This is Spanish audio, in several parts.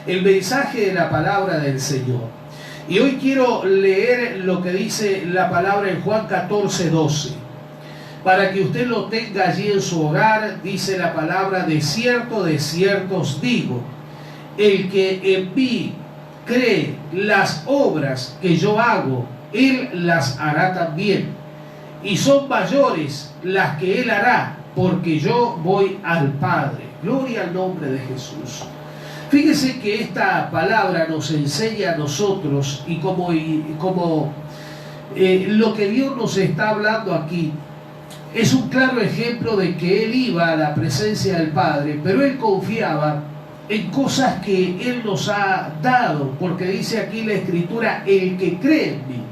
el mensaje de la palabra del Señor. Y hoy quiero leer lo que dice la palabra en Juan 14:12. Para que usted lo tenga allí en su hogar, dice la palabra: de cierto os digo, el que en mí cree las obras que yo hago, él las hará también. Y son mayores las que él hará, porque yo voy al Padre. Gloria al nombre de Jesús. Fíjese que esta palabra nos enseña a nosotros, y como lo que Dios nos está hablando aquí, es un claro ejemplo de que él iba a la presencia del Padre, pero él confiaba en cosas que él nos ha dado, porque dice aquí la Escritura: el que cree en mí.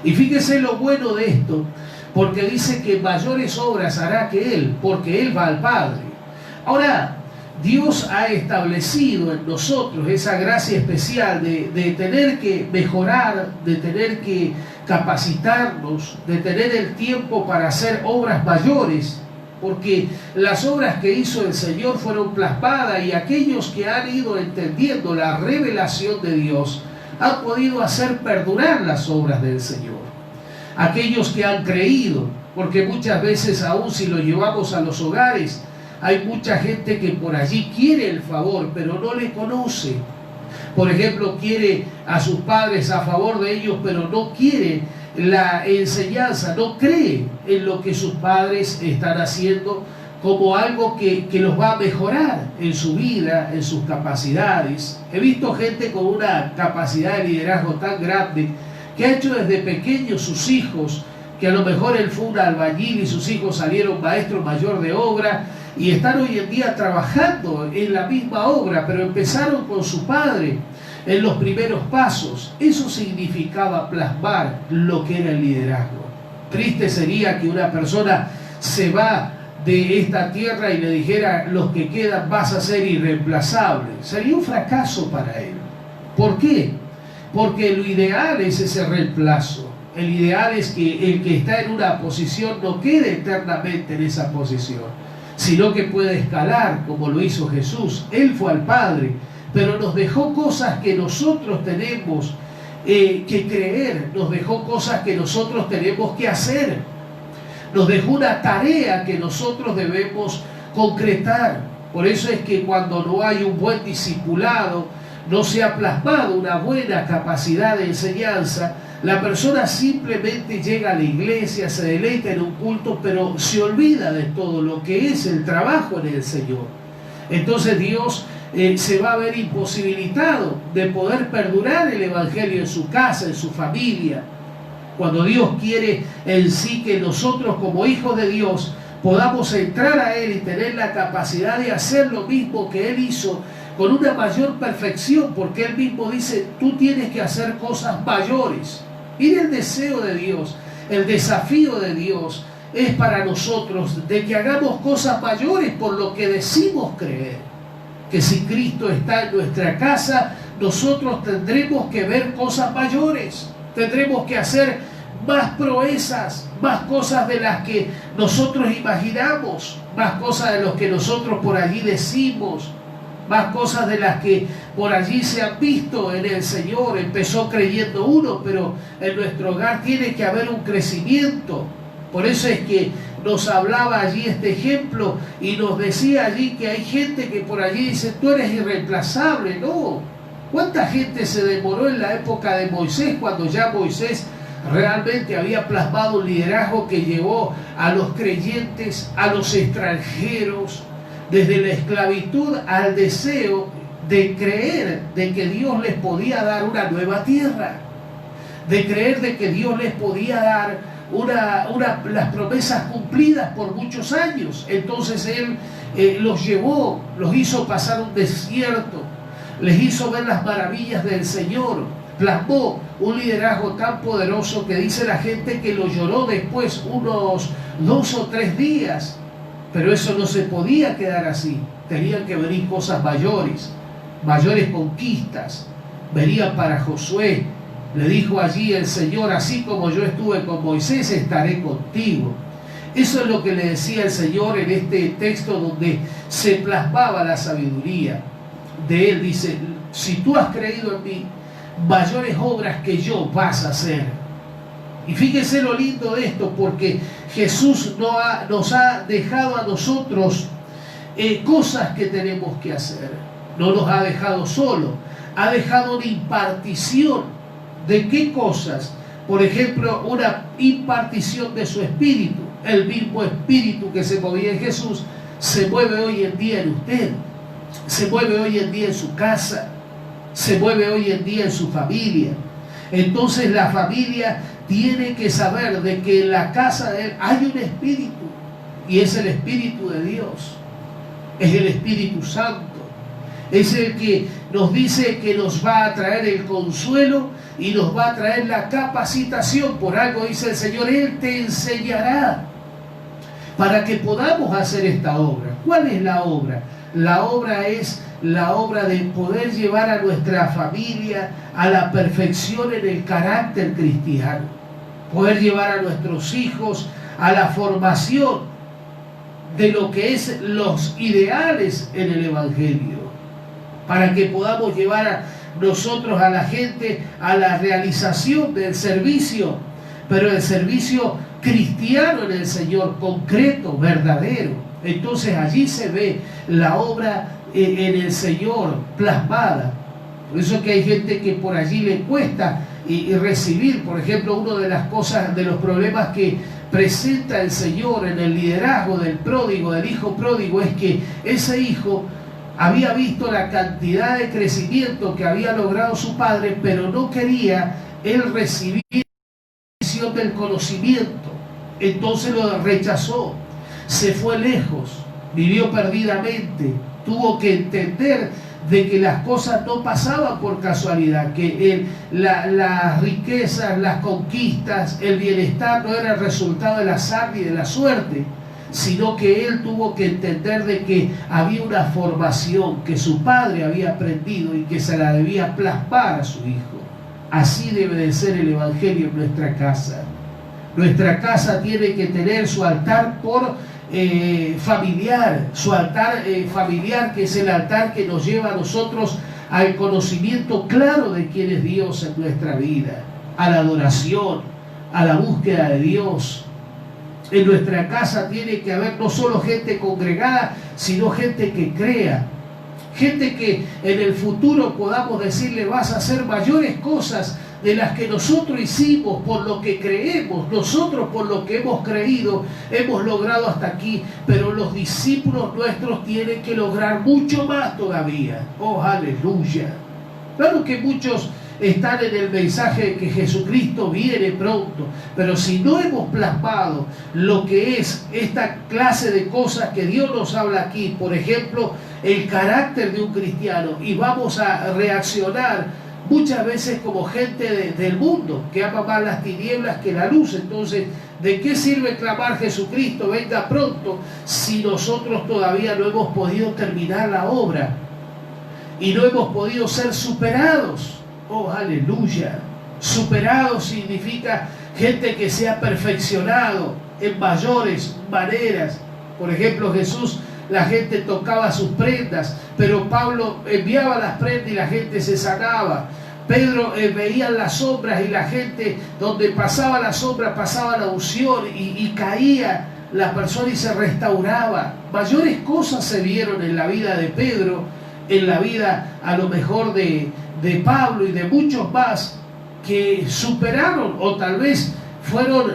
Y fíjese lo bueno de esto, porque dice que mayores obras hará que él, porque él va al Padre. Ahora, Dios ha establecido en nosotros esa gracia especial de tener que mejorar, de tener que capacitarnos, de tener el tiempo para hacer obras mayores, porque las obras que hizo el Señor fueron plasmadas, y aquellos que han ido entendiendo la revelación de Dios han podido hacer perdurar las obras del Señor. Aquellos que han creído, porque muchas veces, aún si lo llevamos a los hogares, hay mucha gente que por allí quiere el favor, pero no le conoce. Por ejemplo, quiere a sus padres a favor de ellos, pero no quiere la enseñanza, no cree en lo que sus padres están haciendo como algo que los va a mejorar en su vida, en sus capacidades. He visto gente con una capacidad de liderazgo tan grande que ha hecho desde pequeños sus hijos, que a lo mejor él fue un albañil y sus hijos salieron maestro mayor de obra, y están hoy en día trabajando en la misma obra, pero empezaron con su padre en los primeros pasos. Eso significaba plasmar lo que era el liderazgo. Triste sería que una persona se va de esta tierra y le dijera: los que quedan vas a ser irreemplazable. Sería un fracaso para él. ¿Por qué? Porque lo ideal es ese reemplazo. El ideal es que el que está en una posición no quede eternamente en esa posición, sino que puede escalar, como lo hizo Jesús. Él fue al Padre, pero nos dejó cosas que nosotros tenemos que creer, nos dejó cosas que nosotros tenemos que hacer, nos dejó una tarea que nosotros debemos concretar. Por eso es que cuando no hay un buen discipulado, no se ha plasmado una buena capacidad de enseñanza, la persona simplemente llega a la iglesia, se deleita en un culto, pero se olvida de todo lo que es el trabajo en el Señor. Entonces Dios se va a ver imposibilitado de poder perdurar el Evangelio en su casa, en su familia. Cuando Dios quiere en sí que nosotros, como hijos de Dios, podamos entrar a Él y tener la capacidad de hacer lo mismo que Él hizo, con una mayor perfección, porque Él mismo dice: tú tienes que hacer cosas mayores. Mire el deseo de Dios, el desafío de Dios es para nosotros de que hagamos cosas mayores por lo que decimos creer. Que si Cristo está en nuestra casa, nosotros tendremos que ver cosas mayores, tendremos que hacer más proezas, más cosas de las que nosotros imaginamos, más cosas de las que nosotros por allí decimos, más cosas de las que por allí se han visto en el Señor. Empezó creyendo uno, pero en nuestro hogar tiene que haber un crecimiento. Por eso es que nos hablaba allí este ejemplo y nos decía allí que hay gente que por allí dice: tú eres irreemplazable. No. ¿Cuánta gente se demoró en la época de Moisés, cuando ya Moisés realmente había plasmado un liderazgo que llevó a los creyentes, a los extranjeros, desde la esclavitud al deseo de creer de que Dios les podía dar una nueva tierra, de creer de que Dios les podía dar las promesas cumplidas por muchos años? Entonces Él los llevó, los hizo pasar un desierto, les hizo ver las maravillas del Señor, plasmó un liderazgo tan poderoso que dice la gente que lo lloró después unos 2 o 3 días. Pero eso no se podía quedar así. Tenían que venir cosas mayores, mayores conquistas. Venían para Josué. Le dijo allí el Señor: así como yo estuve con Moisés, estaré contigo. Eso es lo que le decía el Señor en este texto donde se plasmaba la sabiduría de Él. Dice: si tú has creído en mí, mayores obras que yo vas a hacer. Y fíjense lo lindo de esto, porque Jesús nos ha dejado a nosotros cosas que tenemos que hacer. No nos ha dejado solo, ha dejado una impartición. ¿De qué cosas? Por ejemplo, una impartición de su espíritu. El mismo espíritu que se movía en Jesús se mueve hoy en día en usted, se mueve hoy en día en su casa, se mueve hoy en día en su familia. Entonces la familia tiene que saber de que en la casa de él hay un espíritu, y es el Espíritu de Dios, es el Espíritu Santo, es el que nos dice que nos va a traer el consuelo y nos va a traer la capacitación. Por algo dice el Señor, Él te enseñará para que podamos hacer esta obra. ¿Cuál es la obra? La obra es la obra de poder llevar a nuestra familia a la perfección en el carácter cristiano, poder llevar a nuestros hijos a la formación de lo que es los ideales en el Evangelio, para que podamos llevar a nosotros a la gente a la realización del servicio, pero el servicio cristiano en el Señor, concreto, verdadero. Entonces allí se ve la obra en el Señor plasmada. Por eso que hay gente que por allí le cuesta y recibir. Por ejemplo, una de las cosas, de los problemas que presenta el Señor en el liderazgo del pródigo, del hijo pródigo, es que ese hijo había visto la cantidad de crecimiento que había logrado su padre, pero no quería él recibir la bendición del conocimiento. Entonces lo rechazó, se fue lejos, vivió perdidamente, tuvo que entender de que las cosas no pasaban por casualidad, que las riquezas, las conquistas, el bienestar no era el resultado del azar ni de la suerte, sino que él tuvo que entender de que había una formación que su padre había aprendido y que se la debía plasmar a su hijo. Así debe de ser el Evangelio en nuestra casa. Nuestra casa tiene que tener su altar familiar, su altar familiar, que es el altar que nos lleva a nosotros al conocimiento claro de quién es Dios en nuestra vida, a la adoración, a la búsqueda de Dios. En nuestra casa tiene que haber no solo gente congregada, sino gente que crea, gente que en el futuro podamos decirle: vas a hacer mayores cosas de las que nosotros hicimos por lo que creemos, nosotros por lo que hemos creído, hemos logrado hasta aquí, pero los discípulos nuestros tienen que lograr mucho más todavía. ¡Oh, aleluya! Claro que muchos están en el mensaje de que Jesucristo viene pronto, pero si no hemos plasmado lo que es esta clase de cosas que Dios nos habla aquí, por ejemplo, el carácter de un cristiano, y vamos a reaccionar muchas veces como gente del mundo, que ama más las tinieblas que la luz. Entonces, ¿de qué sirve clamar Jesucristo venga pronto si nosotros todavía no hemos podido terminar la obra y no hemos podido ser superados? ¡Oh, aleluya! Superado significa gente que se ha perfeccionado en mayores maneras. Por ejemplo, Jesús, la gente tocaba sus prendas, pero Pablo enviaba las prendas y la gente se sanaba. Pedro veía las sombras y la gente, donde pasaba la sombra, pasaba la unción y caía la persona y se restauraba. Mayores cosas se vieron en la vida de Pedro, en la vida a lo mejor de Pablo y de muchos más que superaron o tal vez fueron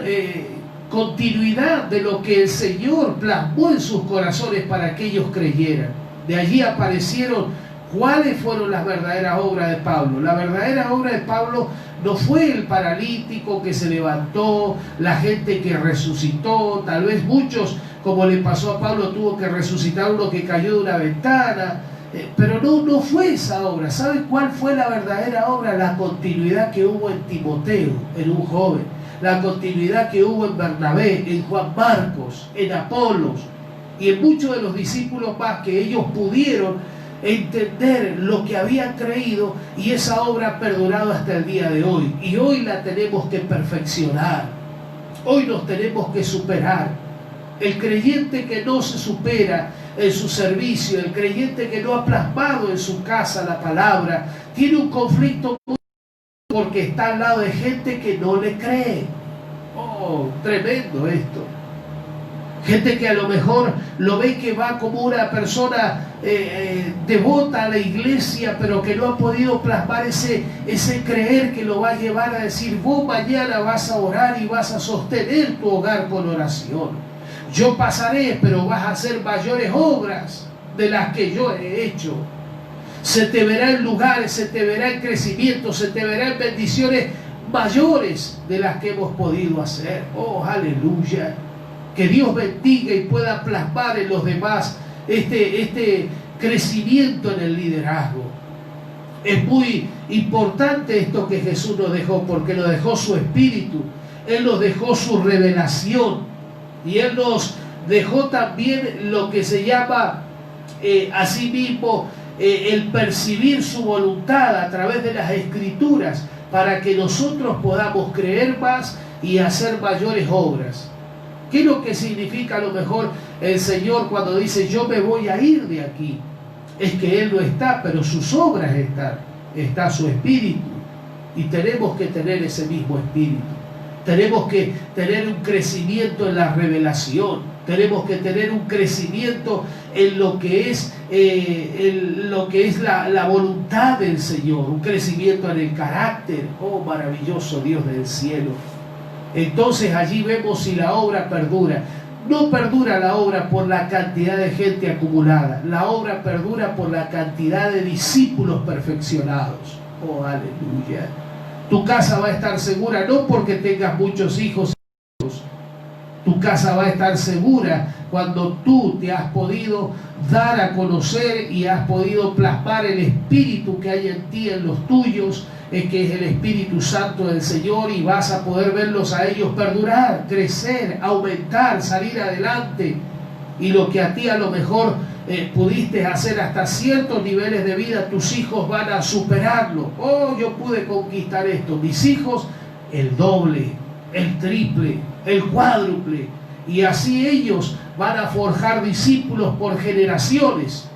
continuidad de lo que el Señor plasmó en sus corazones para que ellos creyeran. De allí aparecieron cuáles fueron las verdaderas obras de Pablo. La verdadera obra de Pablo no fue el paralítico que se levantó, la gente que resucitó. Tal vez muchos, como le pasó a Pablo, tuvo que resucitar uno que cayó de una ventana. Pero no fue esa obra. ¿Sabe cuál fue la verdadera obra? La continuidad que hubo en Timoteo, en un joven. La continuidad que hubo en Bernabé, en Juan Marcos, en Apolos y en muchos de los discípulos más, que ellos pudieron entender lo que habían creído, y esa obra ha perdurado hasta el día de hoy. Y hoy la tenemos que perfeccionar. Hoy nos tenemos que superar. El creyente que no se supera en su servicio, el creyente que no ha plasmado en su casa la palabra, tiene un conflicto porque está al lado de gente que no le cree. Oh, tremendo esto. Gente que a lo mejor lo ve que va como una persona devota a la iglesia, pero que no ha podido plasmar ese creer que lo va a llevar a decir: vos mañana vas a orar y vas a sostener tu hogar con oración. Yo pasaré, pero vas a hacer mayores obras de las que yo he hecho. Se te verá en lugares, se te verá en crecimiento, se te verá en bendiciones mayores de las que hemos podido hacer. Oh, aleluya. Que Dios bendiga y pueda plasmar en los demás este crecimiento en el liderazgo. Es muy importante esto que Jesús nos dejó, porque nos dejó su espíritu, Él nos dejó su revelación, y Él nos dejó también lo que se llama asimismo el percibir su voluntad a través de las Escrituras, para que nosotros podamos creer más y hacer mayores obras. ¿Qué es lo que significa a lo mejor el Señor cuando dice: yo me voy a ir de aquí? Es que Él no está, pero sus obras están. Está su espíritu. Y tenemos que tener ese mismo espíritu. Tenemos que tener un crecimiento en la revelación. Tenemos que tener un crecimiento en lo que es, la voluntad del Señor. Un crecimiento en el carácter. Oh, maravilloso Dios del cielo. Entonces allí vemos si la obra perdura. No perdura la obra por la cantidad de gente acumulada. La obra perdura por la cantidad de discípulos perfeccionados. Oh, aleluya. Tu casa va a estar segura no porque tengas muchos hijos. Tu casa va a estar segura cuando tú te has podido dar a conocer y has podido plasmar el espíritu que hay en ti, en los tuyos, que es el Espíritu Santo del Señor, y vas a poder verlos a ellos perdurar, crecer, aumentar, salir adelante. Y lo que a ti a lo mejor pudiste hacer hasta ciertos niveles de vida, tus hijos van a superarlo. Oh, yo pude conquistar esto. Mis hijos, el doble, el triple, el cuádruple. Y así ellos van a forjar discípulos por generaciones.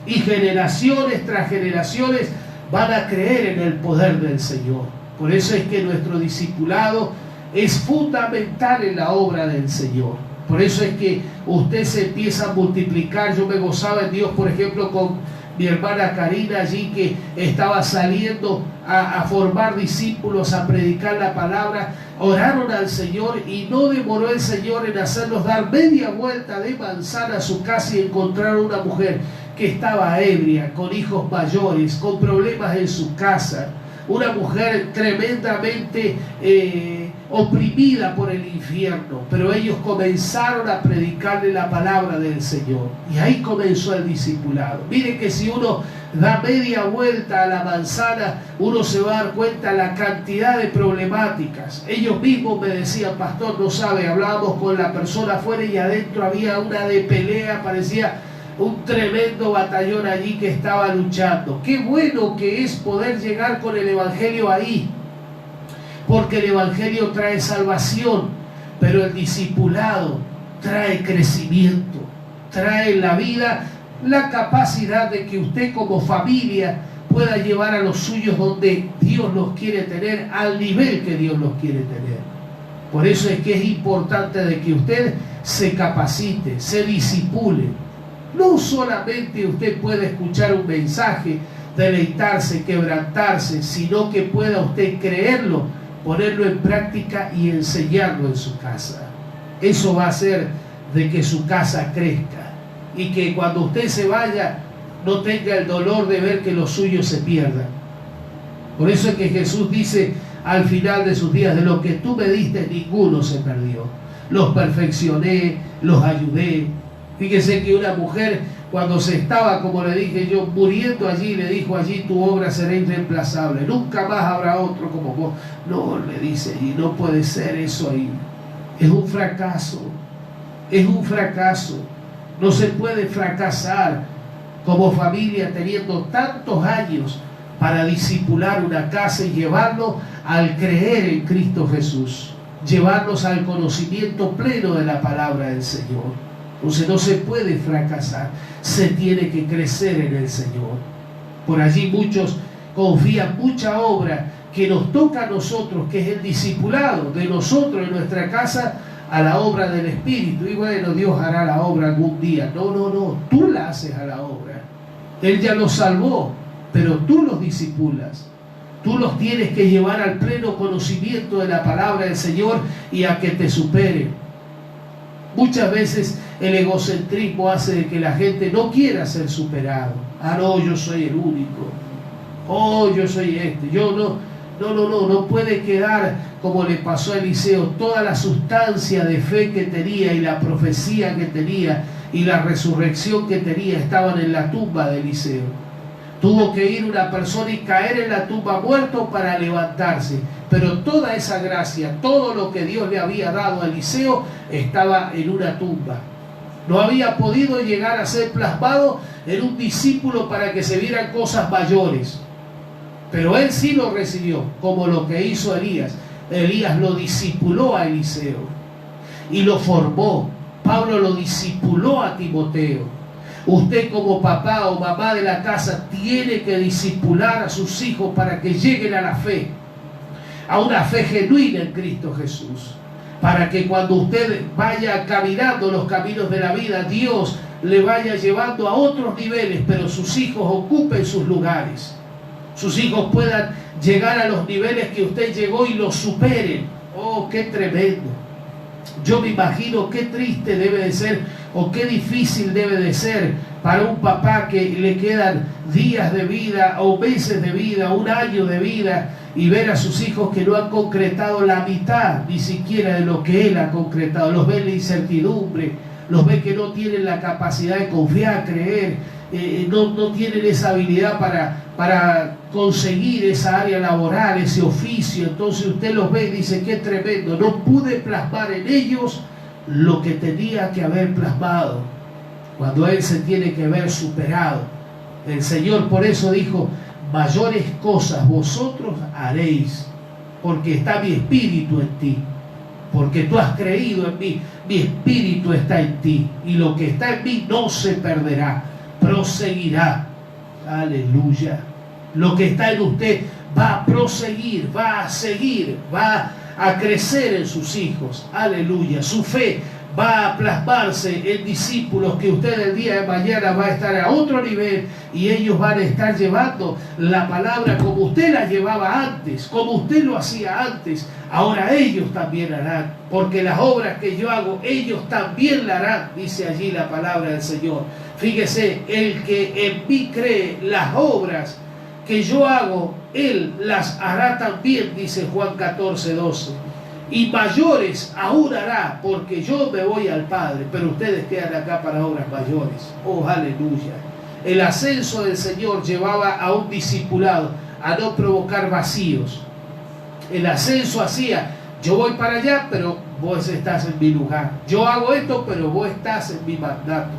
Y generaciones tras generaciones van a creer en el poder del Señor. Por eso es que nuestro discipulado es fundamental en la obra del Señor. Por eso es que usted se empieza a multiplicar. Yo me gozaba en Dios, por ejemplo, con mi hermana Karina allí, que estaba saliendo a formar discípulos, a predicar la palabra. Oraron al Señor y no demoró el Señor en hacerlos dar media vuelta de manzana a su casa y encontrar una mujer que estaba ebria, con hijos mayores, con problemas en su casa. Una mujer tremendamente oprimida por el infierno, pero ellos comenzaron a predicarle la palabra del Señor, y ahí comenzó el discipulado. Miren que si uno da media vuelta a la manzana, uno se va a dar cuenta de la cantidad de problemáticas. Ellos mismos me decían: pastor, no sabe, hablábamos con la persona afuera y adentro había una de pelea, parecía un tremendo batallón allí que estaba luchando. Qué bueno que es poder llegar con el Evangelio ahí, porque el Evangelio trae salvación, pero el discipulado trae crecimiento, trae en la vida la capacidad de que usted como familia pueda llevar a los suyos donde Dios los quiere tener, al nivel que Dios los quiere tener. Por eso es que es importante de que usted se capacite, se disipule. No solamente usted puede escuchar un mensaje, deleitarse, quebrantarse, sino que pueda usted creerlo, ponerlo en práctica y enseñarlo en su casa. Eso va a hacer de que su casa crezca y que cuando usted se vaya no tenga el dolor de ver que los suyos se pierdan. Por eso es que Jesús dice al final de sus días: de lo que tú me diste, ninguno se perdió. Los perfeccioné, los ayudé. Fíjese que una mujer, cuando se estaba, como le dije yo, muriendo allí, le dijo: allí tu obra será irreemplazable, nunca más habrá otro como vos. No, le dice, y no puede ser eso ahí. Es un fracaso, es un fracaso. No se puede fracasar como familia teniendo tantos años para discipular una casa y llevarlo al creer en Cristo Jesús, llevarlos al conocimiento pleno de la palabra del Señor. Entonces no se puede fracasar, se tiene que crecer en el Señor. Por allí muchos confían mucha obra que nos toca a nosotros, que es el discipulado de nosotros en nuestra casa, a la obra del Espíritu. Y bueno, Dios hará la obra algún día. No, tú la haces a la obra. Él ya los salvó, pero tú los discipulas. Tú los tienes que llevar al pleno conocimiento de la palabra del Señor y a que te superen. Muchas veces el egocentrismo hace de que la gente no quiera ser superado. Ah, no, yo soy el único. Oh, yo soy este. Yo no puede quedar como le pasó a Eliseo. Toda la sustancia de fe que tenía y la profecía que tenía y la resurrección que tenía estaban en la tumba de Eliseo. Tuvo que ir una persona y caer en la tumba muerto para levantarse. Pero toda esa gracia, todo lo que Dios le había dado a Eliseo estaba en una tumba. No había podido llegar a ser plasmado en un discípulo para que se vieran cosas mayores. Pero él sí lo recibió, como lo que hizo Elías. Elías lo discipuló a Eliseo y lo formó. Pablo lo discipuló a Timoteo. Usted como papá o mamá de la casa tiene que discipular a sus hijos para que lleguen a la fe, a una fe genuina en Cristo Jesús, para que cuando usted vaya caminando los caminos de la vida, Dios le vaya llevando a otros niveles, pero sus hijos ocupen sus lugares. Sus hijos puedan llegar a los niveles que usted llegó y los superen. Oh, qué tremendo. Yo me imagino qué triste debe de ser o qué difícil debe de ser para un papá que le quedan días de vida o meses de vida, un año de vida, y ver a sus hijos que no han concretado la mitad ni siquiera de lo que él ha concretado. Los ve en la incertidumbre, los ve que no tienen la capacidad de confiar, creer, no tienen esa habilidad para conseguir esa área laboral, ese oficio. Entonces usted los ve y dice, qué tremendo, no pude plasmar en ellos lo que tenía que haber plasmado, cuando él se tiene que ver superado. El Señor por eso dijo, mayores cosas vosotros haréis, porque está mi espíritu en ti, porque tú has creído en mí, mi espíritu está en ti, y lo que está en mí no se perderá, proseguirá. Aleluya. Lo que está en usted va a proseguir, va a seguir, va a crecer en sus hijos. Aleluya. Su fe va a plasmarse en discípulos que usted el día de mañana va a estar a otro nivel y ellos van a estar llevando la palabra como usted la llevaba antes, como usted lo hacía antes. Ahora ellos también harán, porque las obras que yo hago, ellos también la harán, dice allí la palabra del Señor. Fíjese, el que en mí cree, las obras que yo hago, él las hará también, dice Juan 14:12. Y mayores aún hará, porque yo me voy al Padre, pero ustedes quedan acá para obras mayores. Oh, aleluya. El ascenso del Señor llevaba a un discipulado a no provocar vacíos. El ascenso hacía, yo voy para allá, pero vos estás en mi lugar. Yo hago esto, pero vos estás en mi mandato.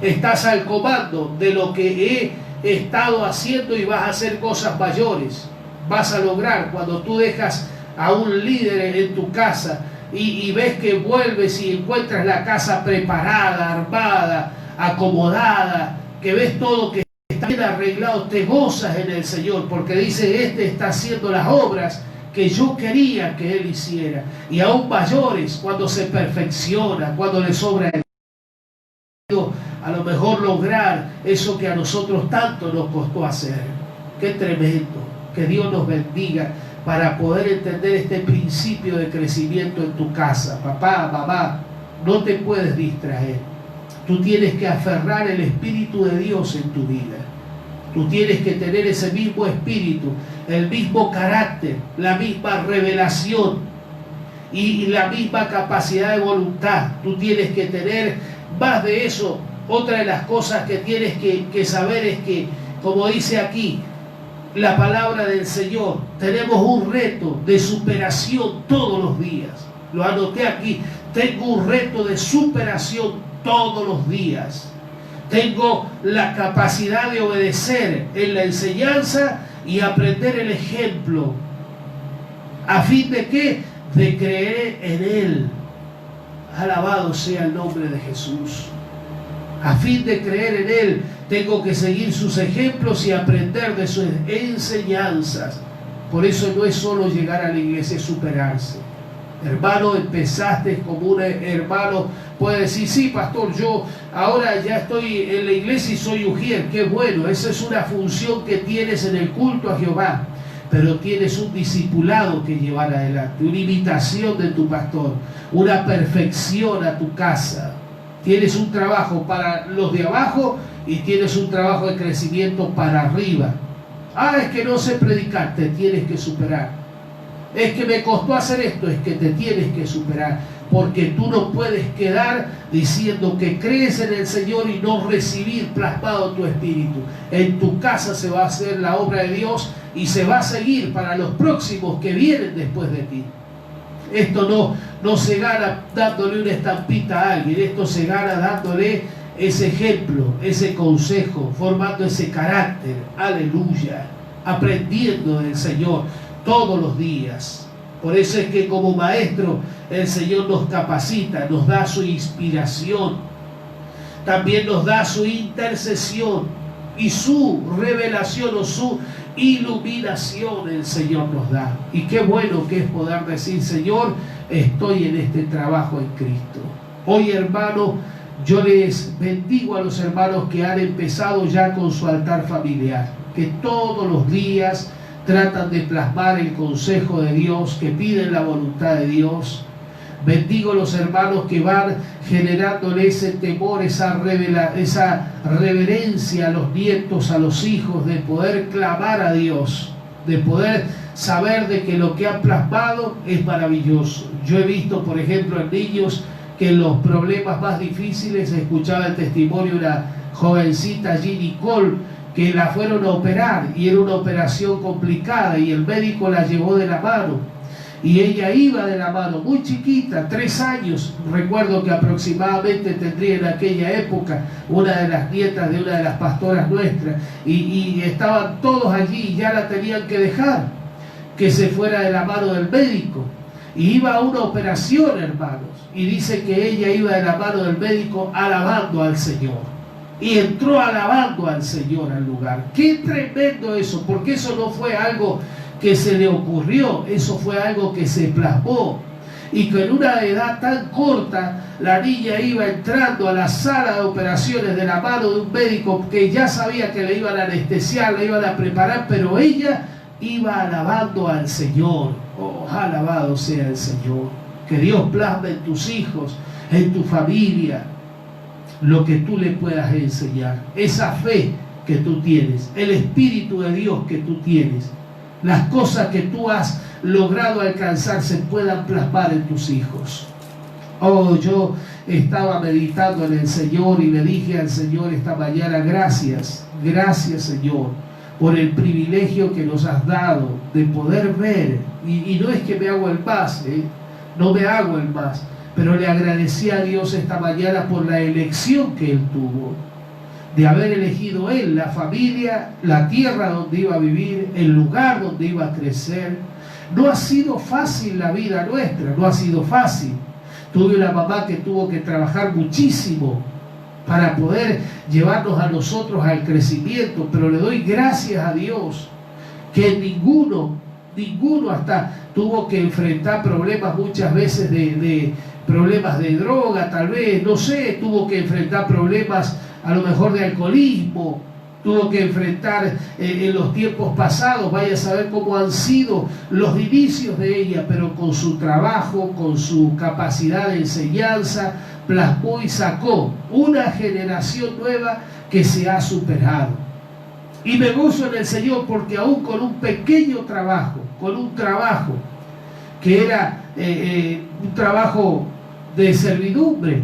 Estás al comando de lo que he estado haciendo y vas a hacer cosas mayores. Vas a lograr cuando tú dejas a un líder en tu casa y ves que vuelves y encuentras la casa preparada, armada, acomodada, que ves todo que está bien arreglado, te gozas en el Señor, porque dice, este está haciendo las obras que yo quería que él hiciera, y aún mayores cuando se perfecciona, cuando le sobra el tiempo, a lo mejor lograr eso que a nosotros tanto nos costó hacer. Qué tremendo. Que Dios nos bendiga para poder entender este principio de crecimiento en tu casa. Papá, mamá, no te puedes distraer. Tú tienes que aferrar el Espíritu de Dios en tu vida. Tú tienes que tener ese mismo espíritu, el mismo carácter, la misma revelación y la misma capacidad de voluntad. Tú tienes que tener más de eso. Otra de las cosas que tienes que saber es que, como dice aquí la palabra del Señor, tenemos un reto de superación todos los días. Lo anoté aquí. Tengo un reto de superación todos los días. Tengo la capacidad de obedecer en la enseñanza y aprender el ejemplo. ¿A fin de qué? De creer en Él. Alabado sea el nombre de Jesús. A fin de creer en Él, tengo que seguir sus ejemplos y aprender de sus enseñanzas. Por eso no es solo llegar a la iglesia, es superarse. Hermano, empezaste como un hermano, puede decir, sí, pastor, yo ahora ya estoy en la iglesia y soy ujier. Qué bueno, esa es una función que tienes en el culto a Jehová. Pero tienes un discipulado que llevar adelante, una imitación de tu pastor, una perfección a tu casa. Tienes un trabajo para los de abajo y tienes un trabajo de crecimiento para arriba. Ah, es que no sé predicar, te tienes que superar. Es que me costó hacer esto, es que te tienes que superar. Porque tú no puedes quedar diciendo que crees en el Señor y no recibir plasmado tu espíritu. En tu casa se va a hacer la obra de Dios y se va a seguir para los próximos que vienen después de ti. Esto no se gana dándole una estampita a alguien, esto se gana dándole ese ejemplo, ese consejo, formando ese carácter, aleluya, aprendiendo del Señor todos los días. Por eso es que como maestro el Señor nos capacita, nos da su inspiración, también nos da su intercesión y su revelación o su iluminación el Señor nos da. Y qué bueno que es poder decir, Señor, estoy en este trabajo en Cristo. Hoy, hermano, yo les bendigo a los hermanos que han empezado ya con su altar familiar, que todos los días tratan de plasmar el consejo de Dios, que piden la voluntad de Dios. Bendigo a los hermanos que van generándole ese temor, esa reverencia a los nietos, a los hijos, de poder clamar a Dios, de poder saber de que lo que han plasmado es maravilloso. Yo he visto, por ejemplo, en niños que en los problemas más difíciles, escuchaba el testimonio de una jovencita allí, Nicole, que la fueron a operar y era una operación complicada y el médico la llevó de la mano. Y ella iba de la mano, muy chiquita, 3 años. Recuerdo que aproximadamente tendría en aquella época una de las nietas de una de las pastoras nuestras. Y estaban todos allí y ya la tenían que dejar, que se fuera de la mano del médico. Y iba a una operación, hermanos. Y dice que ella iba de la mano del médico alabando al Señor. Y entró alabando al Señor al lugar. ¡Qué tremendo eso! Porque eso no fue algo que se le ocurrió, eso fue algo que se plasmó. Y que en una edad tan corta, la niña iba entrando a la sala de operaciones de la mano de un médico que ya sabía que le iban a anestesiar, le iban a preparar, pero ella iba alabando al Señor. Oh, alabado sea el Señor. Que Dios plasme en tus hijos, en tu familia, lo que tú le puedas enseñar. Esa fe que tú tienes, el Espíritu de Dios que tú tienes, las cosas que tú has logrado alcanzar se puedan plasmar en tus hijos. Oh, yo estaba meditando en el Señor y le dije al Señor esta mañana, gracias, gracias Señor, por el privilegio que nos has dado de poder ver. Y no es que me hago el más, no me hago el más, pero le agradecí a Dios esta mañana por la elección que Él tuvo, de haber elegido Él, la familia, la tierra donde iba a vivir, el lugar donde iba a crecer. No ha sido fácil la vida nuestra, no ha sido fácil. Tuve una mamá que tuvo que trabajar muchísimo para poder llevarnos a nosotros al crecimiento, pero le doy gracias a Dios que ninguno hasta tuvo que enfrentar problemas muchas veces de problemas de droga, tal vez, no sé, tuvo que enfrentar problemas a lo mejor de alcoholismo, tuvo que enfrentar en los tiempos pasados, vaya a saber cómo han sido los inicios de ella, pero con su trabajo, con su capacidad de enseñanza, plasmó y sacó una generación nueva que se ha superado. Y me gozo en el Señor porque aún con un pequeño trabajo, con un trabajo que era un trabajo de servidumbre,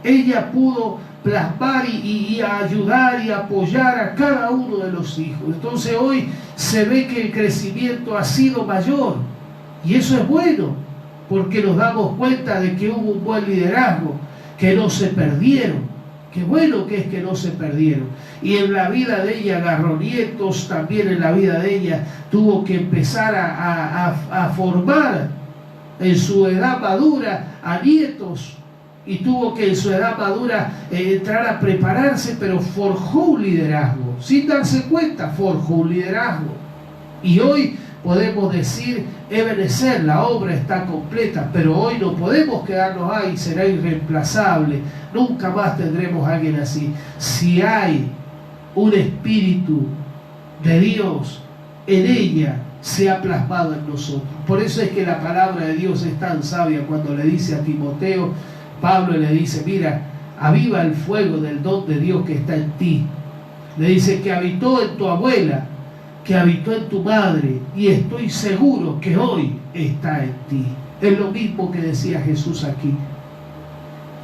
ella pudo plasmar y ayudar y apoyar a cada uno de los hijos. Entonces hoy se ve que el crecimiento ha sido mayor y eso es bueno porque nos damos cuenta de que hubo un buen liderazgo, que no se perdieron. Qué bueno que es que no se perdieron. Y en la vida de ella agarró nietos, también en la vida de ella tuvo que empezar a formar en su edad madura a nietos y tuvo que en su edad madura entrar a prepararse, pero forjó un liderazgo. Sin darse cuenta, forjó un liderazgo. Y hoy podemos decir, Ebenezer, la obra está completa, pero hoy no podemos quedarnos ahí, será irreemplazable. Nunca más tendremos a alguien así. Si hay un espíritu de Dios en ella, se ha plasmado en nosotros. Por eso es que la palabra de Dios es tan sabia cuando le dice a Timoteo, Pablo le dice, mira, aviva el fuego del don de Dios que está en ti. Le dice que habitó en tu abuela, que habitó en tu madre, y estoy seguro que hoy está en ti. Es lo mismo que decía Jesús aquí.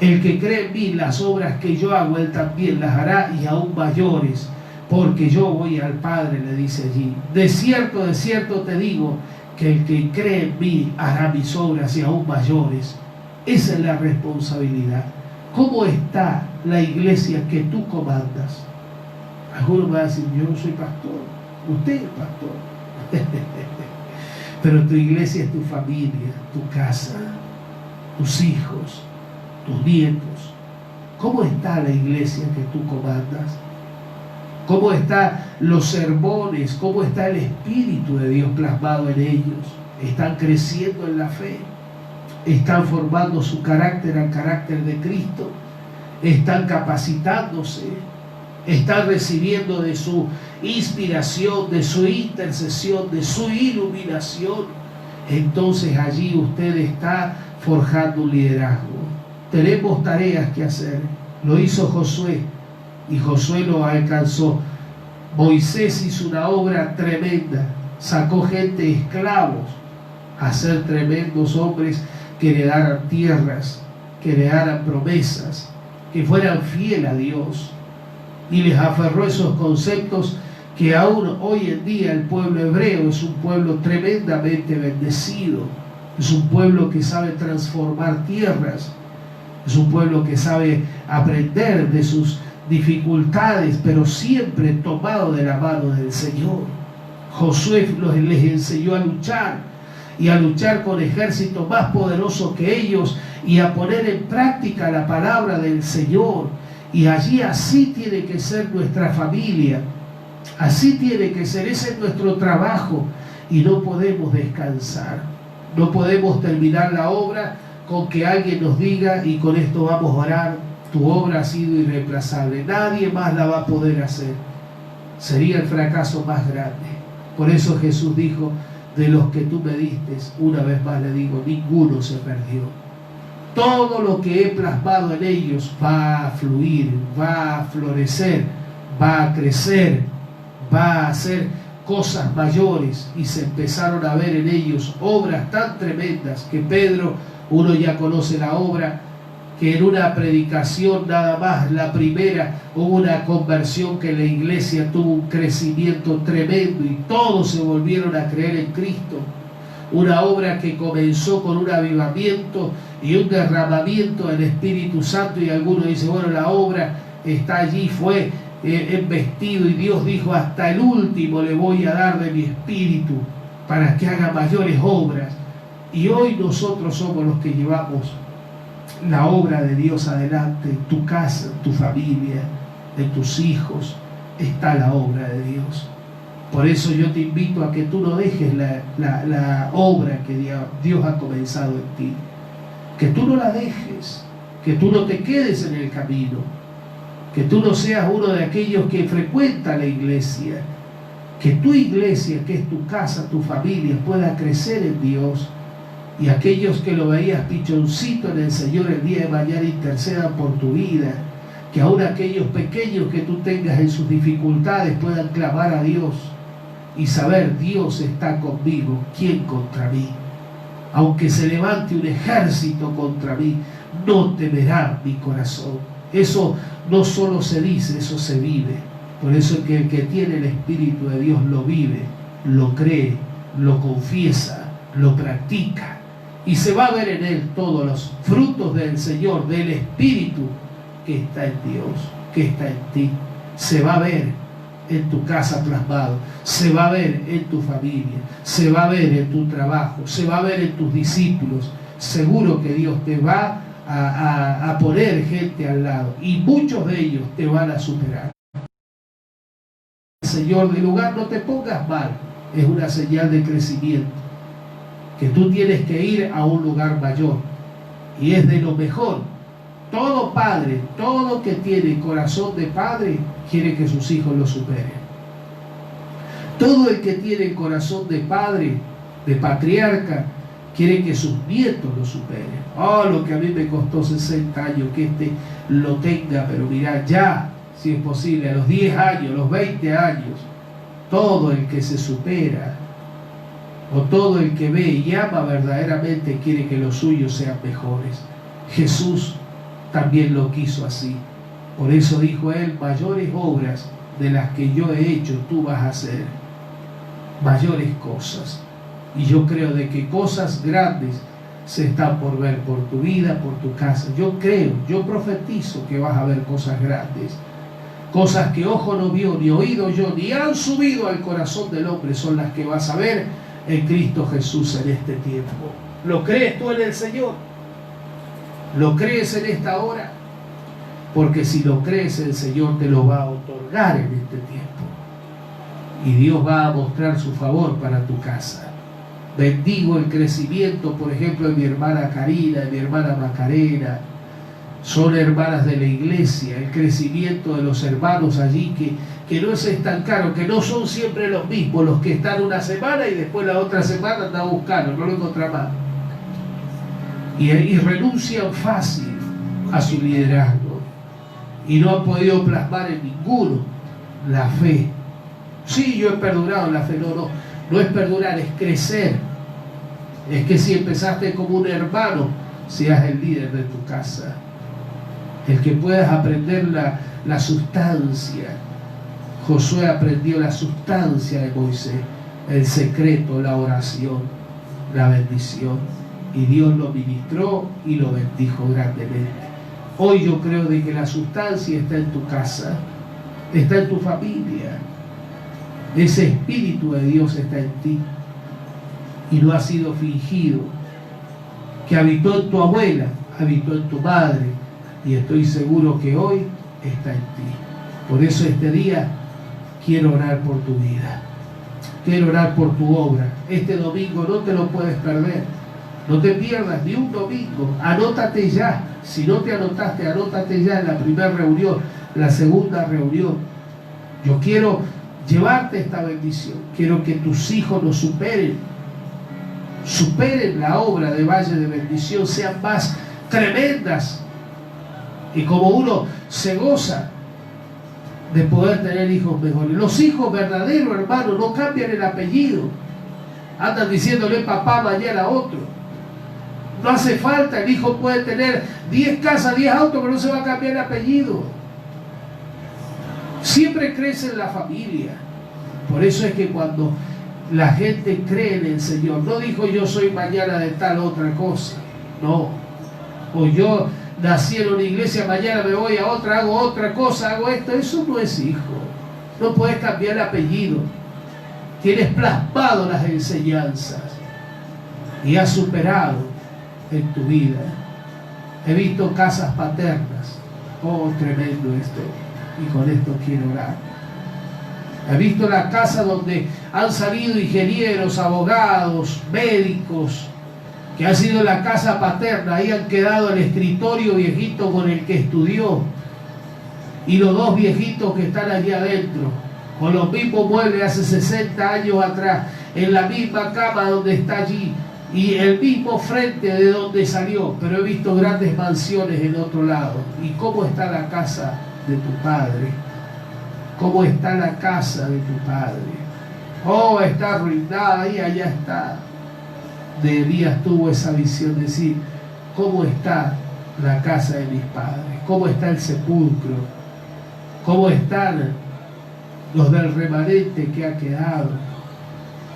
El que cree en mí, las obras que yo hago, él también las hará, y aún mayores, porque yo voy al Padre, le dice allí. De cierto te digo, que el que cree en mí hará mis obras y aún mayores. Esa es la responsabilidad. ¿Cómo está la iglesia que tú comandas? Algunos van a decir, yo no soy pastor, usted es pastor. Pero tu iglesia es tu familia, tu casa, tus hijos, tus nietos. ¿Cómo está la iglesia que tú comandas? ¿Cómo están los sermones? ¿Cómo está el Espíritu de Dios plasmado en ellos? ¿Están creciendo en la fe? ¿Están formando su carácter al carácter de Cristo? ¿Están capacitándose? ¿Están recibiendo de su inspiración, de su intercesión, de su iluminación? Entonces allí usted está forjando un liderazgo. Tenemos tareas que hacer. Lo hizo Josué y Josué lo alcanzó. Moisés hizo una obra tremenda. Sacó gente esclavos a ser tremendos hombres que le daran tierras, que le daran promesas, que fueran fieles a Dios. Y les aferró esos conceptos que aún hoy en día el pueblo hebreo es un pueblo tremendamente bendecido. Es un pueblo que sabe transformar tierras. Es un pueblo que sabe aprender de sus dificultades, pero siempre tomado de la mano del Señor. Josué les enseñó a luchar, y a luchar con ejércitos más poderosos que ellos, y a poner en práctica la palabra del Señor. Y allí así tiene que ser nuestra familia, así tiene que ser, ese es nuestro trabajo, y no podemos descansar, no podemos terminar la obra con que alguien nos diga, y con esto vamos a orar, tu obra ha sido irreemplazable, nadie más la va a poder hacer. Sería el fracaso más grande. Por eso Jesús dijo, de los que tú me diste, una vez más le digo, ninguno se perdió. Todo lo que he plasmado en ellos va a fluir, va a florecer, va a crecer, va a hacer cosas mayores. Y se empezaron a ver en ellos obras tan tremendas que Pedro, uno ya conoce la obra, que en una predicación nada más, la primera, hubo una conversión, que la iglesia tuvo un crecimiento tremendo y todos se volvieron a creer en Cristo. Una obra que comenzó con un avivamiento y un derramamiento del Espíritu Santo, y algunos dicen, bueno, la obra está allí, fue embestido, y Dios dijo, hasta el último le voy a dar de mi Espíritu para que haga mayores obras. Y hoy nosotros somos los que llevamos la obra de Dios adelante. En tu casa, en tu familia, en tus hijos está la obra de Dios. Por eso yo te invito a que tú no dejes la obra que Dios ha comenzado en ti, que tú no la dejes, que tú no te quedes en el camino, que tú no seas uno de aquellos que frecuenta la iglesia, que tu iglesia, que es tu casa, tu familia, pueda crecer en Dios. Y aquellos que lo veías pichoncito en el Señor, el día de mañana intercedan por tu vida. Que aún aquellos pequeños que tú tengas en sus dificultades puedan clamar a Dios y saber, Dios está conmigo, ¿quién contra mí? Aunque se levante un ejército contra mí, no temerá mi corazón. Eso no solo se dice, eso se vive. Por eso es que el que tiene el Espíritu de Dios lo vive, lo cree, lo confiesa, lo practica. Y se va a ver en él todos los frutos del Señor, del Espíritu que está en Dios, que está en ti. Se va a ver en tu casa plasmado, se va a ver en tu familia, se va a ver en tu trabajo, se va a ver en tus discípulos. Seguro que Dios te va a poner gente al lado, y muchos de ellos te van a superar. Señor, de lugar no te pongas mal, es una señal de crecimiento, que tú tienes que ir a un lugar mayor, y es de lo mejor. Todo padre, todo que tiene corazón de padre, quiere que sus hijos lo superen. Todo el que tiene corazón de padre, de patriarca, quiere que sus nietos lo superen. Oh, lo que a mí me costó 60 años que este lo tenga, pero mirá, ya, si es posible, a los 10 años, los 20 años, todo el que se supera, o todo el que ve y ama verdaderamente, quiere que los suyos sean mejores. Jesús también lo quiso así. Por eso dijo él: mayores obras de las que yo he hecho, tú vas a hacer. Mayores cosas. Y yo creo de que cosas grandes se están por ver por tu vida, por tu casa. Yo creo, yo profetizo que vas a ver cosas grandes. Cosas que ojo no vio, ni oído yo, ni han subido al corazón del hombre, son las que vas a ver en Cristo Jesús en este tiempo. ¿Lo crees tú en el Señor? ¿Lo crees en esta hora? Porque si lo crees, el Señor te lo va a otorgar en este tiempo. Y Dios va a mostrar su favor para tu casa. Bendigo el crecimiento, por ejemplo, de mi hermana Karina, de mi hermana Macarena. Son hermanas de la iglesia. El crecimiento de los hermanos allí, que no se estancaron, que no son siempre los mismos, los que están una semana y después la otra semana andan buscando, no lo encuentran más. Y renuncian fácil a su liderazgo. Y no han podido plasmar en ninguno la fe. Sí, yo he perdurado la fe. No es perdurar, es crecer. Es que si empezaste como un hermano, seas el líder de tu casa. El que puedas aprender la sustancia. Josué aprendió la sustancia de Moisés, el secreto, la oración, la bendición. Y Dios lo ministró y lo bendijo grandemente. Hoy yo creo de que la sustancia está en tu casa, está en tu familia. Ese Espíritu de Dios está en ti y no ha sido fingido. Que habitó en tu abuela, habitó en tu madre, y estoy seguro que hoy está en ti. Por eso este día quiero orar por tu vida, quiero orar por tu obra. Este domingo no te lo puedes perder. No te pierdas ni un domingo. Anótate ya. Si no te anotaste, anótate ya en la primera reunión, la segunda reunión. Yo quiero llevarte esta bendición. Quiero que tus hijos lo superen. Superen la obra de Valle de Bendición, sean más tremendas. Y como uno se goza de poder tener hijos mejores. Los hijos verdaderos, hermano, no cambian el apellido. Andan diciéndole papá mañana a otro. No hace falta, el hijo puede tener 10 casas, 10 autos, pero no se va a cambiar el apellido. Siempre crece en la familia. Por eso es que cuando la gente cree en el Señor, no dijo yo soy mañana de tal otra cosa, no. O yo nací en una iglesia, mañana me voy a otra, hago otra cosa, hago esto. Eso no es hijo. No puedes cambiar el apellido. Tienes plasmado las enseñanzas y has superado en tu vida. He visto casas paternas. Oh, tremendo esto. Y con esto quiero orar. He visto la casa donde han salido ingenieros, abogados, médicos, que ha sido la casa paterna. Ahí han quedado el escritorio viejito con el que estudió y los dos viejitos que están allí adentro, con los mismos muebles hace 60 años atrás, en la misma cama donde está allí y el mismo frente de donde salió. Pero he visto grandes mansiones en otro lado. ¿Y cómo está la casa de tu padre? ¿Cómo está la casa de tu padre? Oh, está arruinada y allá está. Nehemías tuvo esa visión de decir: ¿cómo está la casa de mis padres? ¿Cómo está el sepulcro? ¿Cómo están los del remanente que ha quedado?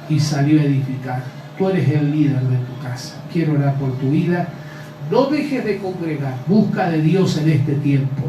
Y salió a edificar. Tú eres el líder de tu casa. Quiero orar por tu vida. No dejes de congregar. Busca de Dios en este tiempo.